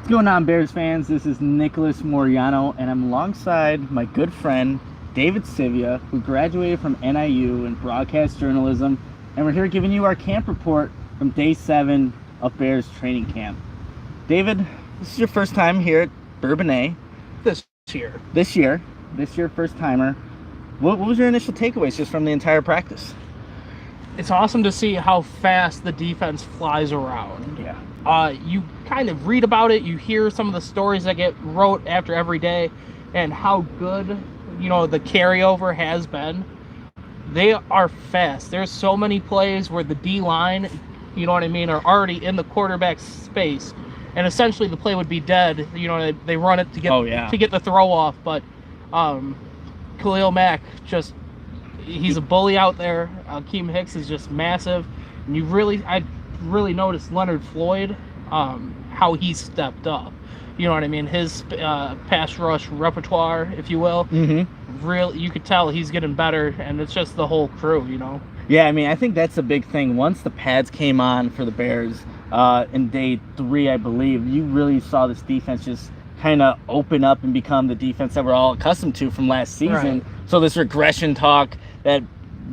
What's going on, Bears fans? This is Nicholas Moreano, and I'm alongside my good friend, David Sivia, who graduated from NIU in broadcast journalism, and we're here giving you our camp report from day 7 of Bears training camp. David, this is your first time here at Bourbonnais. This year, first timer. What was your initial takeaways just from the entire practice? It's awesome to see how fast the defense flies around. Yeah. You kind of read about it, you hear some of the stories that get wrote after every day, and how good, the carryover has been. They are fast. There's so many plays where the D-line, are already in the quarterback's space, and essentially the play would be dead. They run it to get the throw off, but Khalil Mack he's a bully out there. Keem Hicks is just massive, and I really noticed Leonard Floyd, how he stepped up. His pass rush repertoire, if you will. Mm-hmm. You could tell he's getting better, and it's just the whole crew. Yeah, I think that's a big thing. Once the pads came on for the Bears in day 3, I believe, you really saw this defense just kind of open up and become the defense that we're all accustomed to from last season. Right. So this regression talk that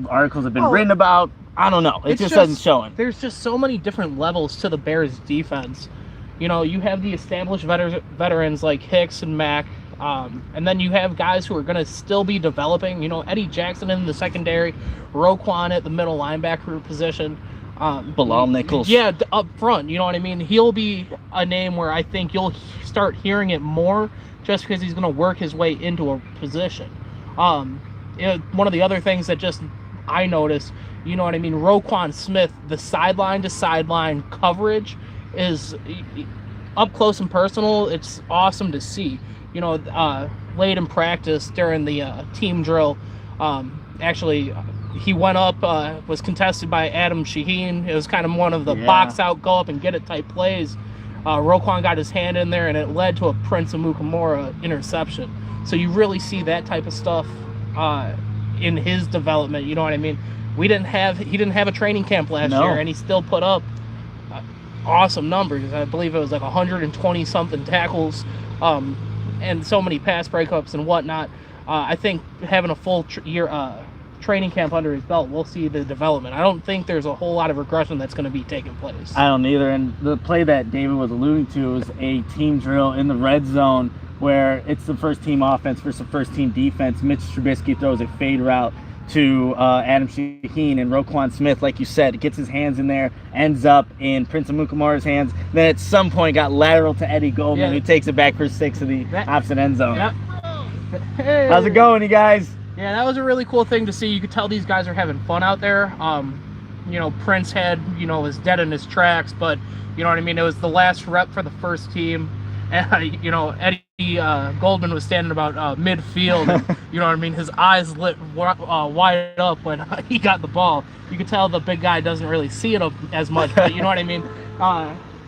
articles have been written about, I don't know. It just doesn't show it. There's just so many different levels to the Bears defense. You have the established veterans like Hicks and Mack, and then you have guys who are going to still be developing. Eddie Jackson in the secondary, Roquan at the middle linebacker position. Bilal Nichols. Yeah, up front. He'll be a name where I think you'll start hearing it more just because he's going to work his way into a position. One of the other things that I noticed, Roquan Smith, the sideline to sideline coverage is up close and personal. It's awesome to see. Late in practice during the team drill, he went up, was contested by Adam Shaheen. It was kind of one of the box out, go up and get it type plays. Roquan got his hand in there, and it led to a Prince Amukamara interception. So you really see that type of stuff in his development. He didn't have a training camp last year, and he still put up awesome numbers. I believe it was like 120 something tackles, and so many pass breakups and whatnot. I think having a full year training camp under his belt, we'll see the development. I don't think there's a whole lot of regression that's going to be taking place. I don't either. And the play that David was alluding to was a team drill in the red zone where it's the first team offense versus the first team defense. Mitch To Biscay throws a fade route to Adam Shaheen, and Roquan Smith, like you said, gets his hands in there, ends up in Prince Amukamara's hands. Then at some point got lateral to Eddie Goldman, who takes it back for 6 of the opposite end zone. Yep. Hey. How's it going, you guys? Yeah, that was a really cool thing to see. You could tell these guys are having fun out there. Prince had, was dead in his tracks, but, it was the last rep for the first team. And, Eddie Goldman was standing about midfield. And, his eyes lit wide up when he got the ball. You could tell the big guy doesn't really see it as much, but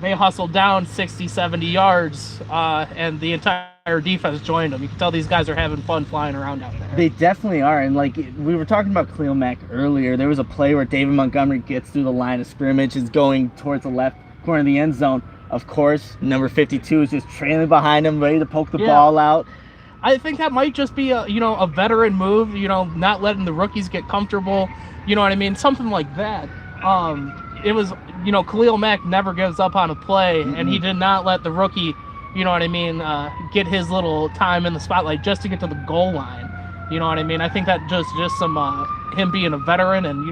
they hustled down 60, 70 yards, and the entire defense joined them. You can tell these guys are having fun flying around out there. They definitely are. And we were talking about Khalil Mack earlier, there was a play where David Montgomery gets through the line of scrimmage, is going towards the left corner of the end zone. Of course, number 52 is just trailing behind him, ready to poke the ball out. I think that might just be a veteran move, not letting the rookies get comfortable, something like that. It was, Khalil Mack never gives up on a play, and he did not let the rookie, get his little time in the spotlight just to get to the goal line. I think that just some him being a veteran and,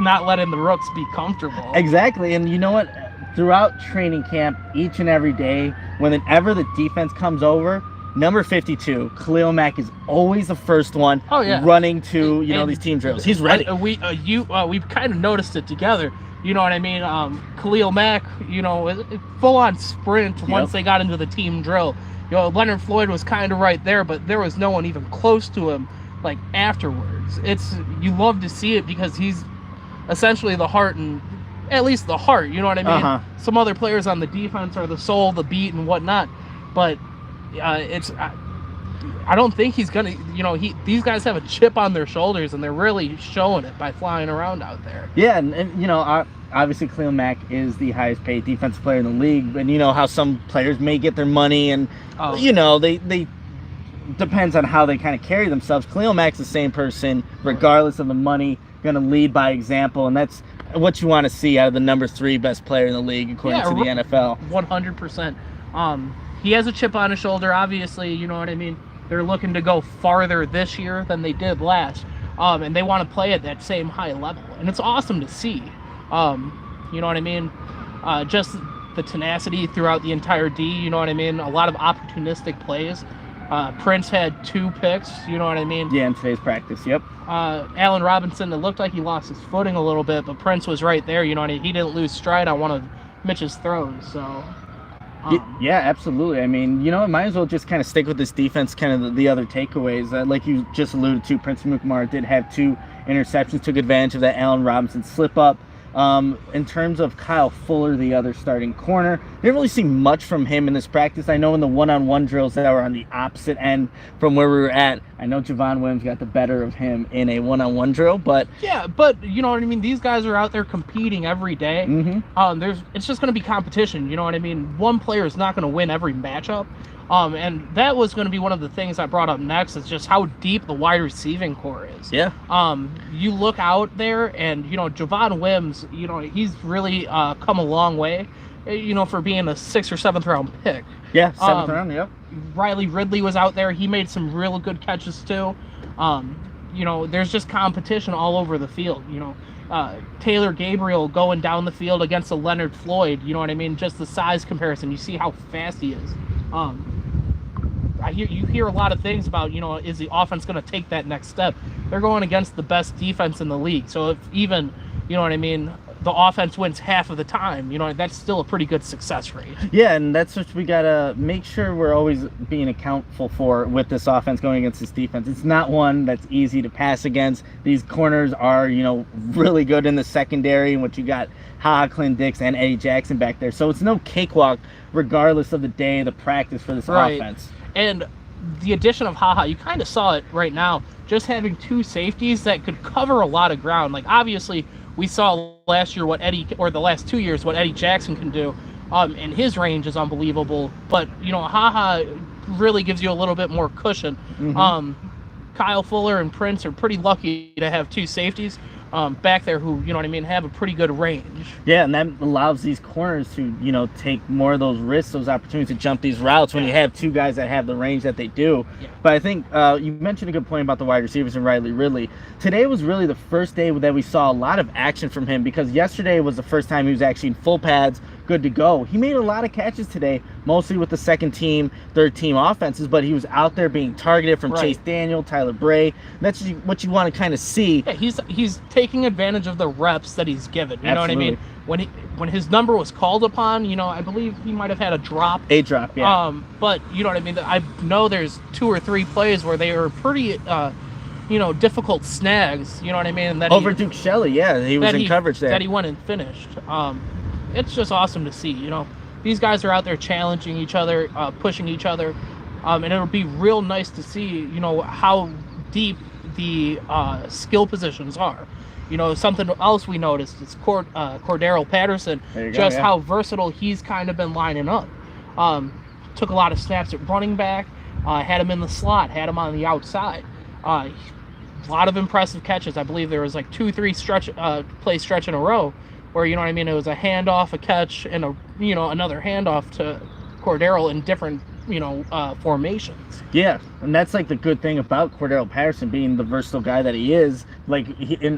not letting the rooks be comfortable. Exactly, and you know what? Throughout training camp, each and every day, whenever the defense comes over, number 52, Khalil Mack is always the first one running to, these team drills. He's ready. We've kind of noticed it together. Khalil Mack, full-on sprint once they got into the team drill. Leonard Floyd was kind of right there, but there was no one even close to him, afterwards. You love to see it because he's essentially the heart and at least the heart, Some other players on the defense are the soul, the beat, and whatnot. But I don't think he's gonna. These guys have a chip on their shoulders, and they're really showing it by flying around out there. Yeah, and obviously Khalil Mack is the highest paid defensive player in the league, and you know how some players may get their money, and they depends on how they kind of carry themselves. Khalil Mack's the same person, regardless of the money, going to lead by example, and that's what you want to see out of the number 3 best player in the league, according to the NFL. 100%. He has a chip on his shoulder, obviously, you know what I mean? They're looking to go farther this year than they did last, and they want to play at that same high level, and it's awesome to see. You know what I mean? Just the tenacity throughout the entire D, you know what I mean? A lot of opportunistic plays. Prince had 2 picks, you know what I mean? Yeah, in today's practice, yep. Allen Robinson, it looked like he lost his footing a little bit, but Prince was right there, you know what I mean? He didn't lose stride on one of Mitch's throws, so... Yeah, absolutely. I mean, might as well just kind of stick with this defense, kind of the other takeaways. Like you just alluded to, Prince Amukamara did have 2 interceptions, took advantage of that Allen Robinson slip-up. In terms of Kyle Fuller, the other starting corner, didn't really see much from him in this practice. I know in the one-on-one drills that were on the opposite end from where we were at, I know Javon Williams got the better of him in a one-on-one drill, but... Yeah, but you know what I mean? These guys are out there competing every day. Mm-hmm. It's just going to be competition, you know what I mean? One player is not going to win every matchup. And that was going to be one of the things I brought up next, is just how deep the wide receiving core is. Yeah. You look out there, and, Javon Wims, he's really come a long way, for being a 6th or 7th round pick. Yeah, 7th round, yep. Riley Ridley was out there. He made some real good catches, too. There's just competition all over the field, Taylor Gabriel going down the field against a Leonard Floyd, you know what I mean? Just the size comparison. You see how fast he is. You hear a lot of things about, is the offense going to take that next step? They're going against the best defense in the league. So if even, you know what I mean, the offense wins half of the time, that's still a pretty good success rate. Yeah, and that's what we got to make sure we're always being accountable for with this offense going against this defense. It's not one that's easy to pass against. These corners are, really good in the secondary, and what you got Clint Dix and Eddie Jackson back there. So it's no cakewalk regardless of the day, the practice for this offense. And the addition of you kind of saw it right now, just having 2 safeties that could cover a lot of ground. Like, obviously, we saw last year the last 2 years, what Eddie Jackson can do, and his range is unbelievable. But, really gives you a little bit more cushion. Mm-hmm. Kyle Fuller and Prince are pretty lucky to have 2 safeties back there who, have a pretty good range. Yeah, and that allows these corners to, take more of those risks, those opportunities to jump these routes when you have 2 guys that have the range that they do. Yeah. But I think you mentioned a good point about the wide receivers and Riley Ridley. Today was really the first day that we saw a lot of action from him, because yesterday was the first time he was actually in full pads, good to go. He made a lot of catches today, mostly with the second team, third team offenses, but he was out there being targeted from Chase Daniel, Tyler Bray. That's what you want to kind of see. Yeah, he's taking advantage of the reps that he's given. You know what I mean? When his number was called upon, I believe he might have had a drop. A drop, yeah. But you know what I mean? I know there's 2 or 3 plays where they were pretty difficult snags, you know what I mean? That over Duke Shelley, yeah, he was in coverage there. That he went and finished. It's just awesome to see, These guys are out there challenging each other, pushing each other, and it'll be real nice to see, how deep the skill positions are. Something else we noticed is Cordarrelle Patterson, how versatile he's kind of been lining up. Took a lot of snaps at running back, had him in the slot, had him on the outside. A lot of impressive catches. I believe there was like 2-3 play stretch in a row where, you know what I mean, it was a handoff, a catch, and another handoff to Cordarrelle in different, formations. Yeah, and that's like the good thing about Cordarrelle Patterson being the versatile guy that he is. Like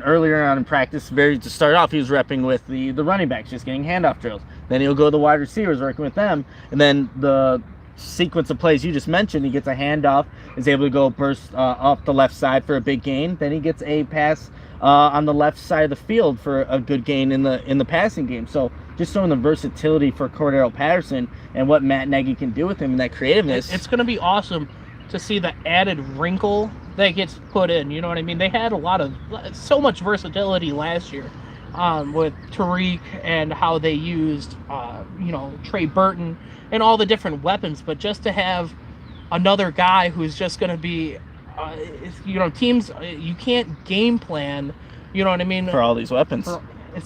earlier on in practice, to start off, he was repping with the running backs, just getting handoff drills. Then he'll go to the wide receivers, working with them, and then the sequence of plays you just mentioned, he gets a handoff, is able to go burst off the left side for a big gain. Then he gets a pass on the left side of the field for a good gain in the passing game. So just showing the versatility for Cordarrelle Patterson and what Matt Nagy can do with him and that creativeness. It's going to be awesome to see the added wrinkle that gets put in. You know what I mean? They had so much versatility last year with Tariq and how they used, Trey Burton and all the different weapons. But just to have another guy who's just going to be, teams, you can't game plan, you know what I mean? For all these weapons.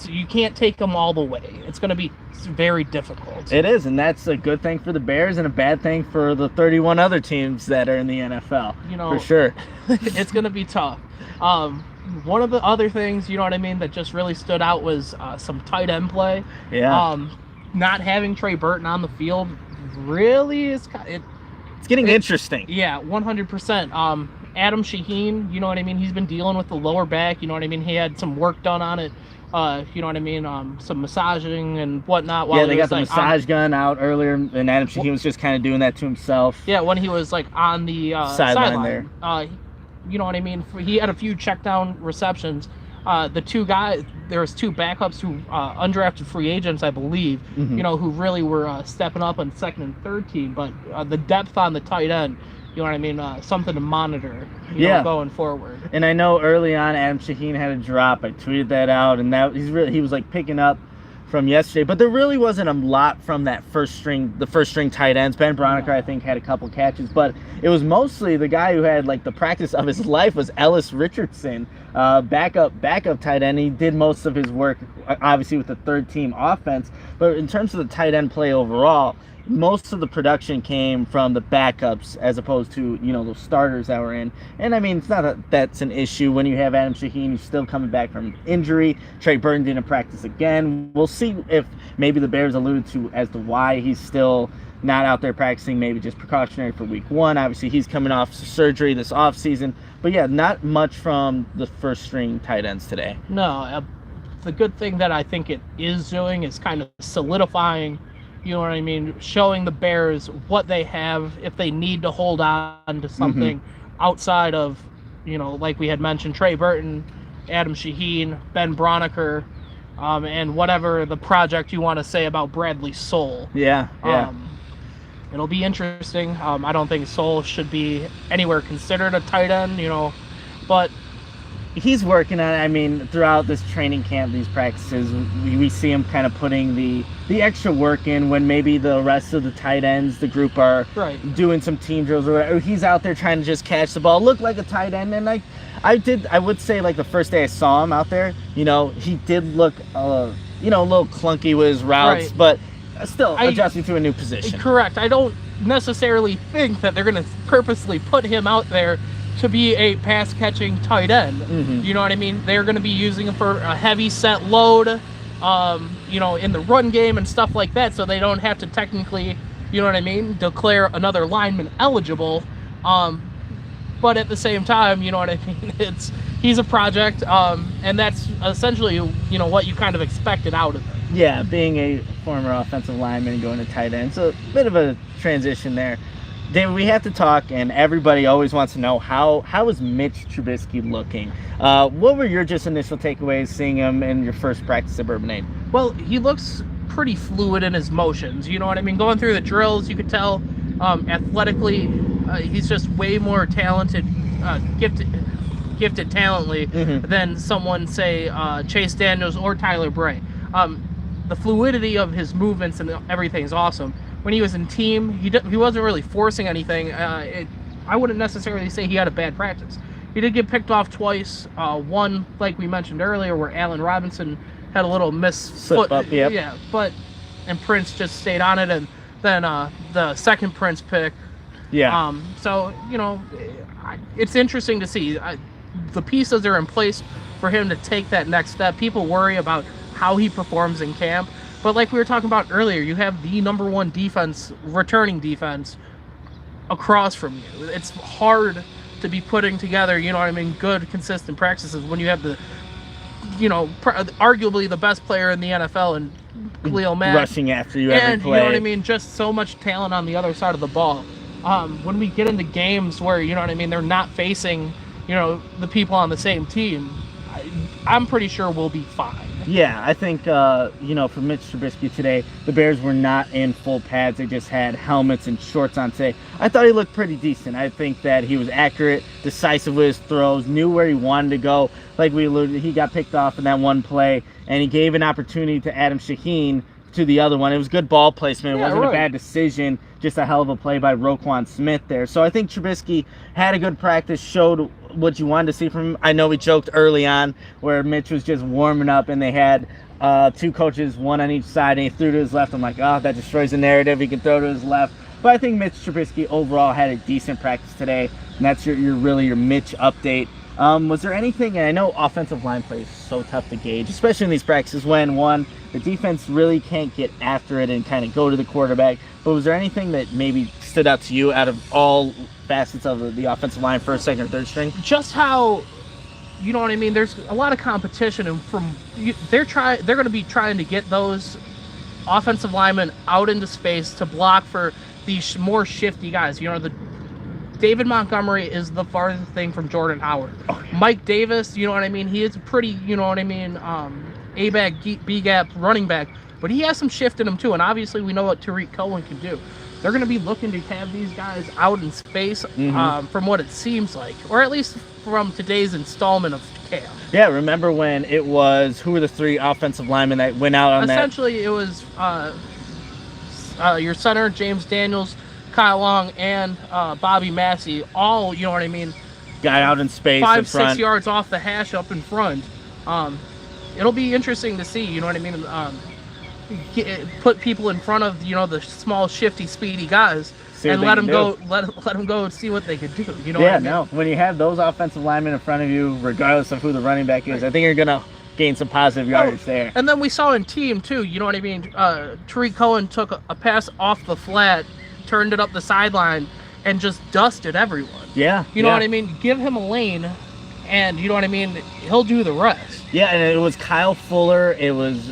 You can't take them all the way. It's going to be very difficult. It is, and that's a good thing for the Bears and a bad thing for the 31 other teams that are in the NFL. For sure. It's going to be tough. One of the other things, you know what I mean, that just really stood out was some tight end play. Yeah. Not having Trey Burton on the field really is... It's getting interesting. Yeah, 100%. Adam Shaheen, you know what I mean? He's been dealing with the lower back, you know what I mean? He had some work done on it, you know what I mean? Some massaging and whatnot. Yeah, they got the massage gun out earlier, and Adam Shaheen was just kind of doing that to himself. Yeah, when he was on the sideline there. You know what I mean? He had a few check down receptions. The two guys, there was two backups who undrafted free agents, I believe, Mm-hmm. who really were stepping up on second and third team. But the depth on the tight end, you know what I mean, something to monitor, you know, going forward. And I know early on Adam Shaheen had a drop. I tweeted that out, and that he was like picking up from yesterday, but there really wasn't a lot from the first string tight ends. Ben Broniker, I think, had a couple catches, but it was mostly the guy who had like the practice of his life was Ellis Richardson, backup tight end. He did most of his work, obviously, with the third team offense, but in terms of the tight end play overall, most of the production came from the backups as opposed to, those starters that were in. And I mean, it's not that that's an issue when you have Adam Shaheen, who's still coming back from injury. Trey Burton didn't practice again. We'll see if maybe the Bears alluded to as to why he's still not out there practicing, maybe just precautionary for week one. Obviously, he's coming off surgery this offseason. But yeah, not much from the first string tight ends today. No, the good thing that I think it is doing is kind of solidifying, you know what I mean, showing the Bears what they have if they need to hold on to something outside of, like we had mentioned, Trey Burton, Adam Shaheen, Ben Broniker, and whatever the project you want to say about Bradley Soul. Yeah. It'll be interesting. I don't think Soul should be anywhere considered a tight end, but he's working on it. I mean, throughout this training camp, these practices, we see him kind of putting the extra work in when maybe the rest of the tight ends, the group, are doing some team drills or whatever. He's out there trying to just catch the ball, look like a tight end. And like I would say, like the first day I saw him out there, he did look a little clunky with his routes, but still adjusting to a new position. Correct. I don't necessarily think that they're going to purposely put him out there to be a pass-catching tight end. You know what I mean? They're going to be using him for a heavy set load, in the run game and stuff like that, so they don't have to technically, you know what I mean, declare another lineman eligible. But at the same time, you know what I mean, he's a project, and that's essentially, what you kind of expected out of him. Yeah, being a former offensive lineman going to tight end, so a bit of a transition there. David, we have to talk, and everybody always wants to know how is Mitch To Biscay looking? What were your just initial takeaways seeing him in your first practice at Bourbon 8? Well, he looks pretty fluid in his motions. You know what I mean? Going through the drills, you could tell athletically, he's just way more talented, gifted talently than someone, say, Chase Daniels or Tyler Bray. The fluidity of his movements and everything is awesome. When he was in team, he wasn't really forcing anything. I wouldn't necessarily say he had a bad practice. He did get picked off twice. One, like we mentioned earlier, where Allen Robinson had a little slip up, yeah, and Prince just stayed on it, and then the second Prince pick. Yeah. So it's interesting to see. The pieces are in place for him to take that next step. People worry about how he performs in camp. But like we were talking about earlier, you have the number one returning defense across from you. It's hard to be putting together, good, consistent practices when you have arguably the best player in the NFL and Khalil Mack rushing after you every play. You know what I mean? Just so much talent on the other side of the ball. When we get into games where, they're not facing, the people on the same team, I'm pretty sure we'll be fine. Yeah, I think, for Mitch To Biscay today, the Bears were not in full pads. They just had helmets and shorts on today. I thought he looked pretty decent. I think that he was accurate, decisive with his throws, knew where he wanted to go. Like we alluded, he got picked off in that one play, and he gave an opportunity to Adam Shaheen to the other one. It was good ball placement. It Yeah, wasn't right. a bad decision. Just a hell of a play by Roquan Smith there. So I think Trubisky had a good practice, showed what you wanted to see from him. I know we joked early on where Mitch was just warming up and they had two coaches, one on each side, and he threw to his left. I'm like, oh, that destroys the narrative. He can throw to his left. But I think Mitch Trubisky overall had a decent practice today, and that's your Mitch update. Was there anything, and I know offensive line play is so tough to gauge, especially in these practices when, one, the defense really can't get after it and kind of go to the quarterback, but was there anything that maybe stood out to you out of all facets of the offensive line, first, second, or third string? Just how, you know what I mean, there's a lot of competition, and they're going to be trying to get those offensive linemen out into space to block for these more shifty guys. You know, the David Montgomery is the farthest thing from Jordan Howard. Oh, yeah. Mike Davis, you know what I mean, he is a pretty, you know what I mean, A-back, B-gap running back, but he has some shift in him too, and obviously we know what Tariq Cohen can do. They're going to be looking to have these guys out in space, from what it seems like, or at least from today's installment of Cam. Yeah, remember when it was, who were the three offensive linemen that went out on Essentially, it was your center, James Daniels, Kyle Long, and Bobby Massey, all, you know what I mean, got out in space 5-6 yards off the hash up in front. It'll be interesting to see, you know what I mean, put people in front of, you know, the small, shifty, speedy guys, and let them go and see what they could do. You know what I mean? No. When you have those offensive linemen in front of you, regardless of who the running back is, I think you're gonna gain some positive yardage there. And then we saw in team too. You know what I mean? Tariq Cohen took a pass off the flat, turned it up the sideline, and just dusted everyone. Yeah. You know what I mean? Give him a lane, and you know what I mean? He'll do the rest. Yeah, and it was Kyle Fuller. It was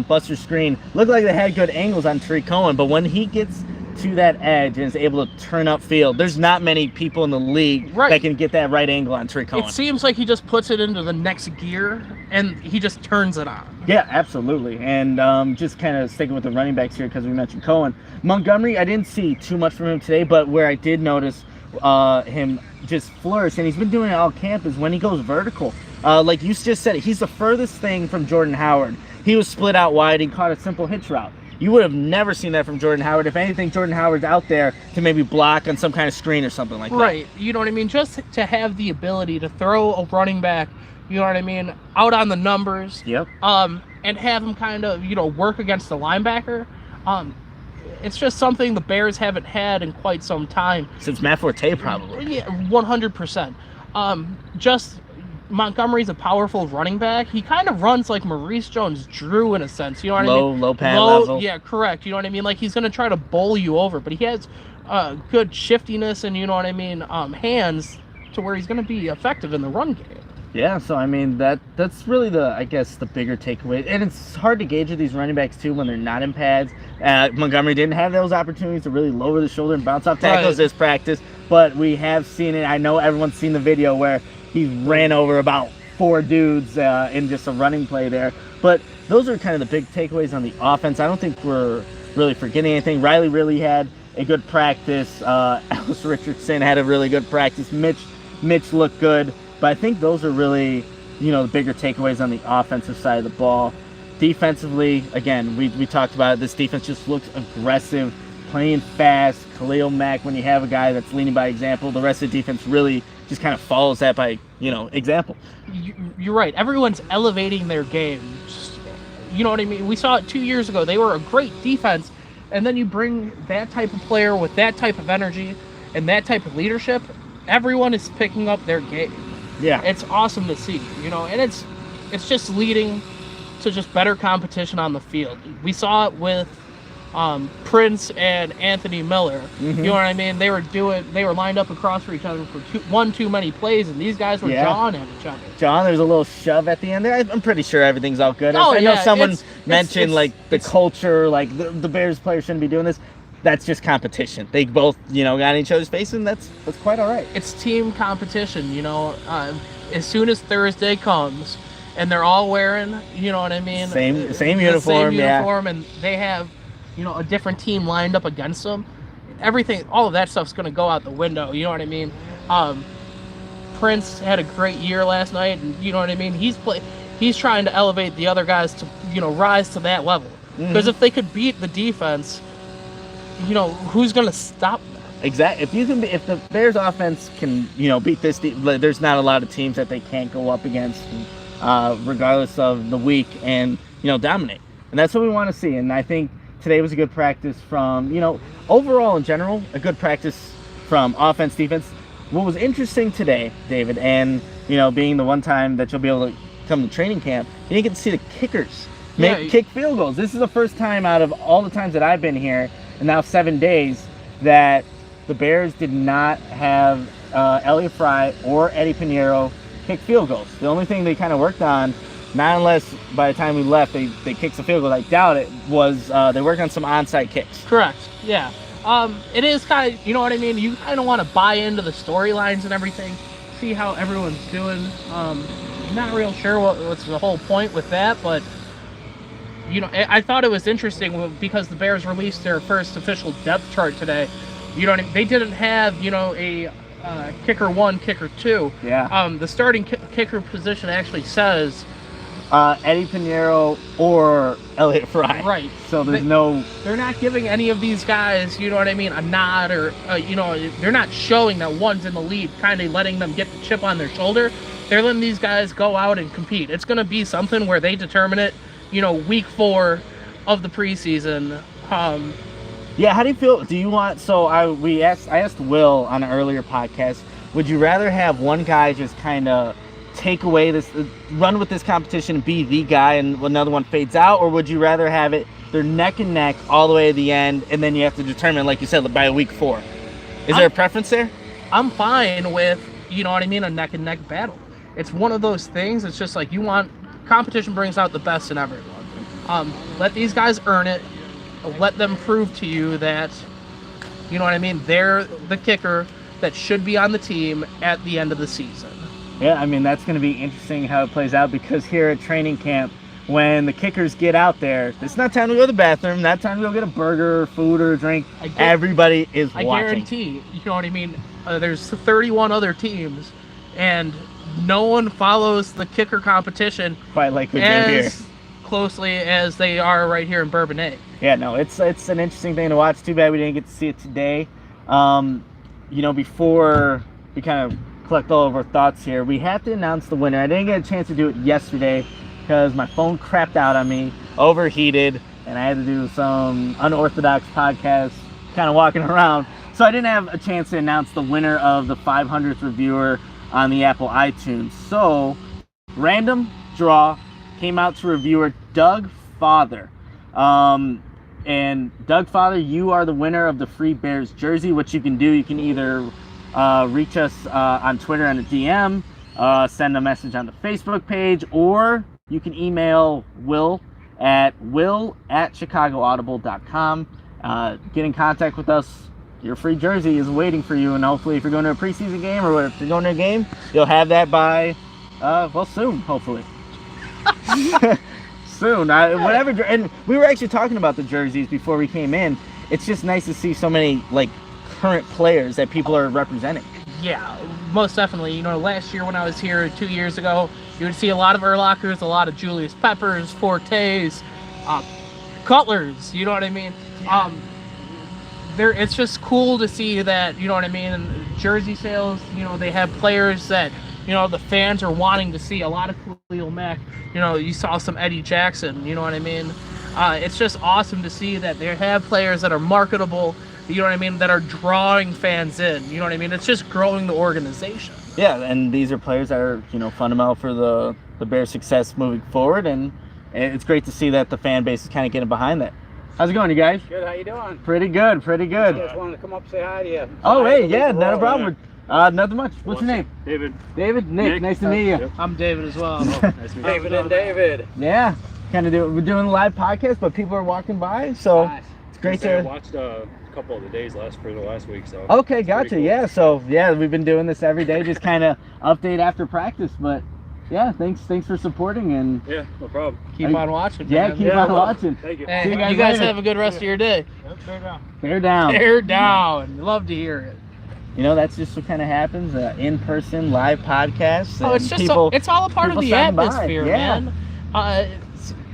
Buster Screen. Looked like they had good angles on Tariq Cohen, but when he gets to that edge and is able to turn up field, there's not many people in the league that can get that right angle on Tariq Cohen. It seems like he just puts it into the next gear, and he just turns it on. Yeah, absolutely. And just kind of sticking with the running backs here because we mentioned Cohen. Montgomery, I didn't see too much from him today, but where I did notice him just flourish, and he's been doing it all camp, is when he goes vertical. Like you just said, he's the furthest thing from Jordan Howard. He was split out wide and caught a simple hitch route. You would have never seen that from Jordan Howard. If anything, Jordan Howard's out there to maybe block on some kind of screen or something like that. Right. You know what I mean? Just to have the ability to throw a running back, you know what I mean, out on the numbers. Yep. And have him kind of, you know, work against the linebacker. It's just something the Bears haven't had in quite some time. Since Matt Forte, probably. Yeah, 100%. Just Montgomery's a powerful running back. He kind of runs like Maurice Jones-Drew in a sense. You know what I mean? Low pad level. Yeah, correct. You know what I mean? Like he's going to try to bowl you over, but he has good shiftiness and, you know what I mean, hands to where he's going to be effective in the run game. Yeah, so I mean that's really the bigger takeaway, and it's hard to gauge with these running backs too when they're not in pads. Montgomery didn't have those opportunities to really lower the shoulder and bounce off tackles this practice, but we have seen it. I know everyone's seen the video where he ran over about 4 dudes in just a running play there. But those are kind of the big takeaways on the offense. I don't think we're really forgetting anything. Riley really had a good practice. Ellis Richardson had a really good practice. Mitch looked good. But I think those are really, you know, the bigger takeaways on the offensive side of the ball. Defensively, again, we talked about it. This defense just looks aggressive, playing fast. Khalil Mack, when you have a guy that's leading by example, the rest of the defense really just kind of follows that by, you know, example. You're right. Everyone's elevating their game. You know what I mean? We saw it 2 years ago. They were a great defense, and then you bring that type of player with that type of energy and that type of leadership, everyone is picking up their game. Yeah. It's awesome to see, you know, and it's just leading to just better competition on the field. We saw it with Prince and Anthony Miller. You know what I mean? They were lined up across for each other for one too many plays, and these guys were jawing at each other. John, there's a little shove at the end there. I'm pretty sure everything's all good. Oh, I know someone mentioned the culture, like the Bears players shouldn't be doing this. That's just competition. They both, you know, got in each other's face, and that's quite all right. It's team competition, you know. As soon as Thursday comes, and they're all wearing, you know what I mean? Same uniform, same uniform, and they have, you know, a different team lined up against them. Everything, all of that stuff's going to go out the window, you know what I mean? Prince had a great year last night, and you know what I mean? He's trying to elevate the other guys to, you know, rise to that level. Because if they could beat the defense, who's going to stop them? Exactly. If the Bears offense can, beat this, there's not a lot of teams that they can't go up against, regardless of the week, and dominate. And that's what we want to see. And I think today was a good practice from, overall in general, a good practice from offense, defense. What was interesting today, David, and being the one time that you'll be able to come to training camp, you didn't get to see the kickers kick field goals. This is the first time out of all the times that I've been here, and now 7 days, that the Bears did not have Elliott Fry or Eddie Pinheiro kick field goals. The only thing they kind of worked on, not unless by the time we left they kicked the field goal, I doubt it, was they worked on some onside kicks. Correct, yeah. It is kind of, you know what I mean? You kind of want to buy into the storylines and everything, see how everyone's doing. Not real sure what's the whole point with that, but I thought it was interesting because the Bears released their first official depth chart today. They didn't have, a kicker 1, kicker 2. Yeah. The starting kicker position actually says Eddie Pinheiro or Elliott Fry. Right. So they're not giving any of these guys, a nod, or they're not showing that one's in the lead, kind of letting them get the chip on their shoulder. They're letting these guys go out and compete. It's going to be something where they determine it, week 4 of the preseason. Yeah, how do you feel? Do you want? So I asked Will on an earlier podcast. Would you rather have one guy just kind of take away this, run with this competition, be the guy, and another one fades out, or would you rather have it they're neck and neck all the way to the end, and then you have to determine, like you said, by week 4? Is there a preference there? I'm fine with a neck and neck battle. It's one of those things. It's just like competition brings out the best in everyone. Let these guys earn it. Let them prove to you that, they're the kicker that should be on the team at the end of the season. Yeah, that's going to be interesting how it plays out, because here at training camp, when the kickers get out there, it's not time to go to the bathroom, not time to go get a burger or food or a drink. Everybody is watching. I guarantee, there's 31 other teams, and no one follows the kicker competition quite like we do here, closely as they are right here in Bourbonnais. Yeah, no, it's an interesting thing to watch. Too bad we didn't get to see it today. Before we kind of collect all of our thoughts here, we have to announce the winner. I didn't get a chance to do it yesterday because my phone crapped out on me, overheated, and I had to do some unorthodox podcast, kind of walking around. So I didn't have a chance to announce the winner of the 500th reviewer on the Apple iTunes. So, random draw came out to reviewer Doug Father. And Doug Father, you are the winner of the free Bears jersey. What you can do, you can either reach us on Twitter on a DM, send a message on the Facebook page, or you can email Will at chicagoaudible.com. Get in contact with us. Your free jersey is waiting for you, and hopefully if you're going to a preseason game, or if you're going to a game, you'll have that by, soon, hopefully. Soon, whatever. And we were actually talking about the jerseys before we came in. It's just nice to see so many current players that people are representing. Yeah, most definitely. Last year when I was here 2 years ago, you would see a lot of Urlachers, a lot of Julius Peppers, Fortes, Cutlers. You know what I mean? Yeah. It's just cool to see that. You know what I mean? And jersey sales. They have players that the fans are wanting to see. A lot of Khalil Mack. You saw some Eddie Jackson. You know what I mean? It's just awesome to see that they have players that are marketable. You know what I mean? That are drawing fans in. You know what I mean? It's just growing the organization. Yeah, and these are players that are fundamental for the Bears' success moving forward, and it's great to see that the fan base is kind of getting behind that. How's it going, you guys? Good. How you doing? Pretty good. Pretty good. I just wanted to come up and say hi to you. Oh, hey, yeah, not a problem. Nothing much. What's your name? David. David? Nick. Nice to meet you. Yep. I'm David as well. Nice to meet you. David and David. Yeah, we're doing a live podcast, but people are walking by, so Nice. it's great I to. watched a couple of the days for the last week, so. Okay, gotcha. cool. Yeah, so we've been doing this every day, just kind of update after practice, but yeah, thanks for supporting, and Yeah, no problem. Keep on watching. yeah, man. keep on watching. Thank you. Hey, See you guys later. have a good rest of your day. Bear down. Tear down. Love to hear it. That's just what kind of happens. In-person live podcasts. Oh, it's and just people, it's all a part of people the stopping by. atmosphere, Yeah. man.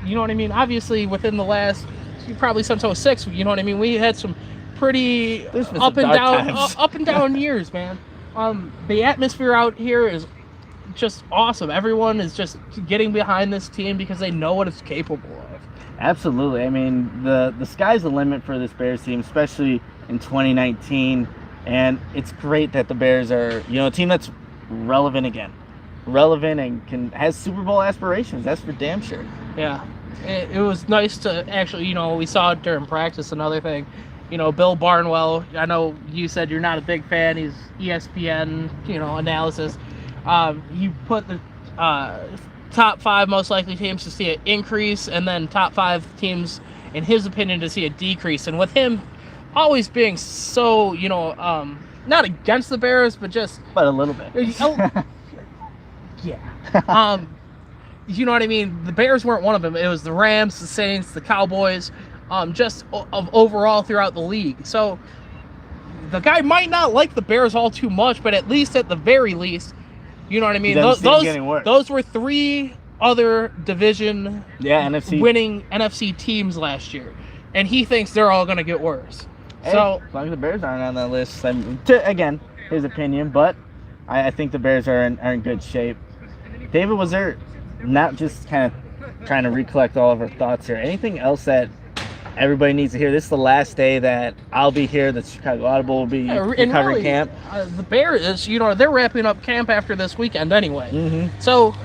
you know what I mean? Obviously, within the last, probably since '06, you know what I mean? We had some pretty There's been up some and dark down, times. up and down years, man. The atmosphere out here is just awesome. Everyone is just getting behind this team because they know what it's capable of. Absolutely. I mean, the sky's the limit for this Bears team, especially in 2019. And it's great that the Bears are, a team that's relevant again. Relevant and has Super Bowl aspirations. That's for damn sure. Yeah. It was nice to actually, we saw it during practice. Another thing, Bill Barnwell, I know you said you're not a big fan. He's ESPN, analysis. He put the top 5 most likely teams to see an increase, and then top 5 teams, in his opinion, to see a decrease. And with him always being so, not against the Bears, but just... But a little bit. Yeah. You know what I mean? The Bears weren't one of them. It was the Rams, the Saints, the Cowboys, just of overall throughout the league. So the guy might not like the Bears all too much, but at the very least, you know what I mean? Those were 3 other division NFC winning NFC teams last year, and he thinks they're all going to get worse. Hey, so as long as the Bears aren't on that list, again, his opinion, but I think the Bears are in good shape. David, was there, not just kind of trying to recollect all of our thoughts here, anything else that everybody needs to hear? This is the last day that I'll be here. The Chicago Audible will be recovering camp. The Bears, they're wrapping up camp after this weekend anyway. Mm-hmm. So,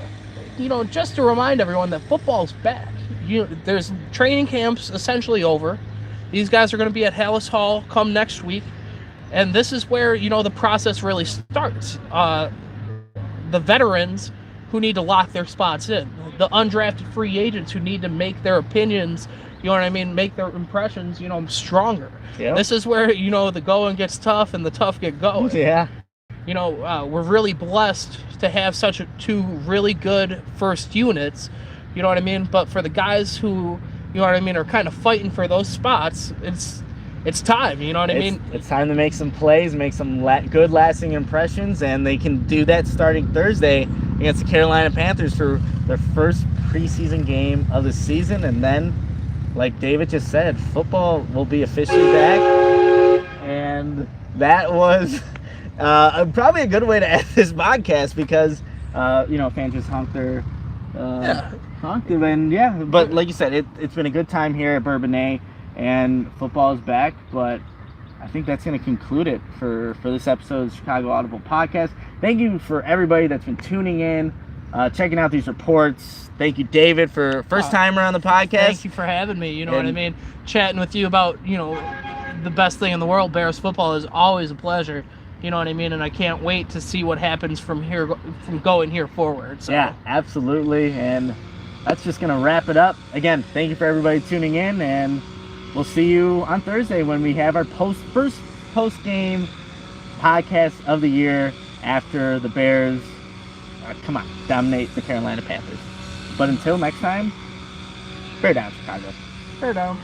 just to remind everyone that football's back. There's training camps essentially over. These guys are going to be at Hallis Hall come next week. And this is where, the process really starts. The veterans who need to lock their spots in. The undrafted free agents who need to make their opinions, make their impressions, stronger. Yep. This is where, the going gets tough and the tough get going. Yeah. We're really blessed to have such 2 really good first units, but for the guys who, are kind of fighting for those spots, it's time, It's time to make some plays, make some good lasting impressions, and they can do that starting Thursday against the Carolina Panthers for their first preseason game of the season. And then, like David just said, football will be officially back. And that was probably a good way to end this podcast because, fans just honked their... honked them, and but like you said, it's been a good time here at Bourbonnais. And football is back, but I think that's going to conclude it for this episode of the Chicago Audible podcast. Thank you for everybody that's been tuning in, checking out these reports. Thank you, David, for first timer on the podcast. Thank you for having me. What I mean? Chatting with you about, the best thing in the world, Bears football, is always a pleasure. You know what I mean? And I can't wait to see what happens from going here forward. So. Yeah, absolutely. And that's just going to wrap it up. Again, thank you for everybody tuning in, and we'll see you on Thursday when we have our first post-game podcast of the year after the Bears, dominate the Carolina Panthers. But until next time, bear down, Chicago. Bear down.